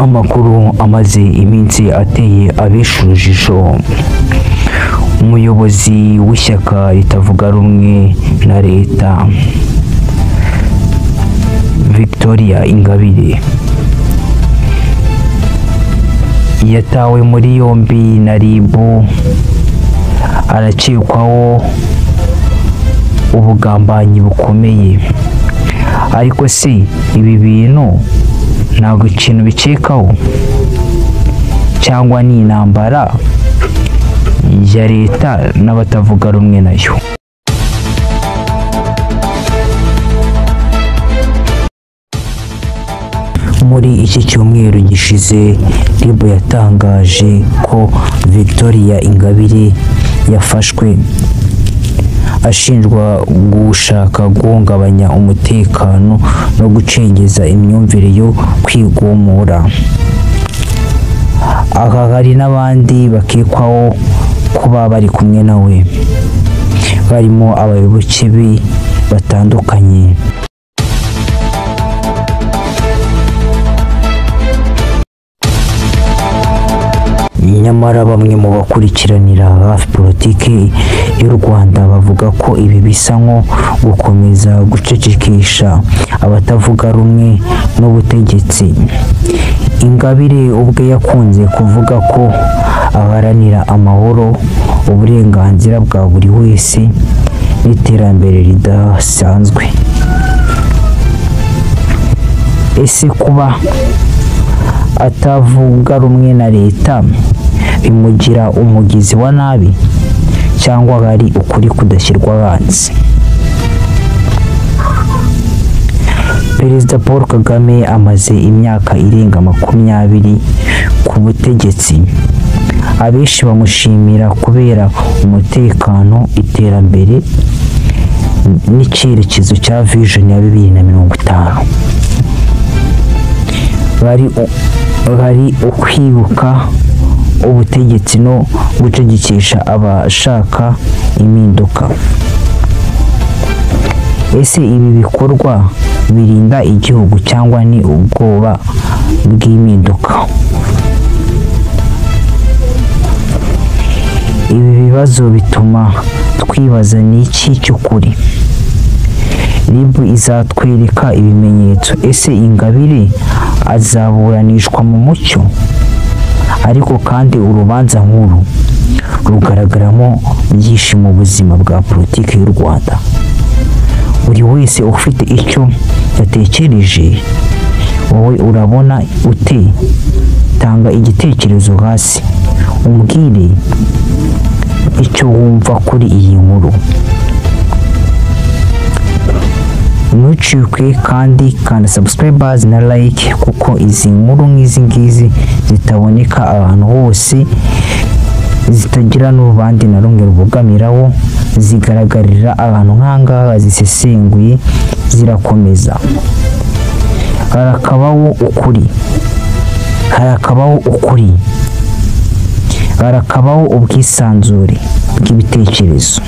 Amakuru amaze iminsi ateye abishujisho. Umuyobozi w'ishyaka ritavuga rumwe na leta Victoire Ingabire yatawe muri yombi na RIB, arakekwaho ubugambanyi bukomeye. Ariko se ibi bintu ntabwo ikintu bicekaho, cyangwa ni intambara ya leta n'abatavuga rumwe nayo? Muri iki cyumweru gishize RIB yatangaje ko Victoire Ingabire yafashwe ashinjwa gushaka guhungabanya umutekano no gucengeza imyumvire yo kwigumura. Aha hari n'abandi bakekwaho kuba bari kumwe nawe, barimo abayoboke be batandukanye. Nyamara bamwe mu bakurikiranira hafi politiki y'u Rwanda bavuga ko ibi bisa nko gukomeza gucecekesha abatavuga rumwe n'ubutegetsi. Ingabire ubwe yakunze kuvuga ko aharanira amahoro, uburenganzira bwa buri wese n'iterambere ridasanzwe. Ese kuba atavuga rumwe na leta bimugira umugizi wa nabi, cyangwa hari ukuri kudashyirwa hanze? Perezida Paul Kagame amaze imyaka irenga 20 ku butegetsi. Abenshi bamushimira kubera umutekano, iterambere n'icyerekezo cya vision ya 2050. Bari ukwibuka ubutegetsi no gucecekesha abashaka impinduka. Ese ibi bikorwa birinda igihugu cyangwa ni ubwoba bw'impinduka? Ibi bibazo bituma twibaza ni iki cy'ukuri. RIB izatwereka ibimenyetso. Ese Ingabire azaburanishwa mu mucyo? Ariko kandi urubanza nkuru rugaragaramo byinshi mu buzima bwa politiki y'u Rwanda. Buri wese ufite icyo yatekereje. Wowe urabona ute? Tanga igitekerezo hasi, umbwire icyo wumva kuri iyi nkuru. Ntucikwe kandi kanda subscribe na like, kuko izi nkuru nk'izi ngizi zitaboneka ahantu hose, zitagira n'ubandi na rumwe rubogamiraho, zigaragarira abantu nk'ahangaha zisesenguye, zirakomeza. Harakabaho ukuri, harakabaho ubwisanzure bw'ibitekerezo.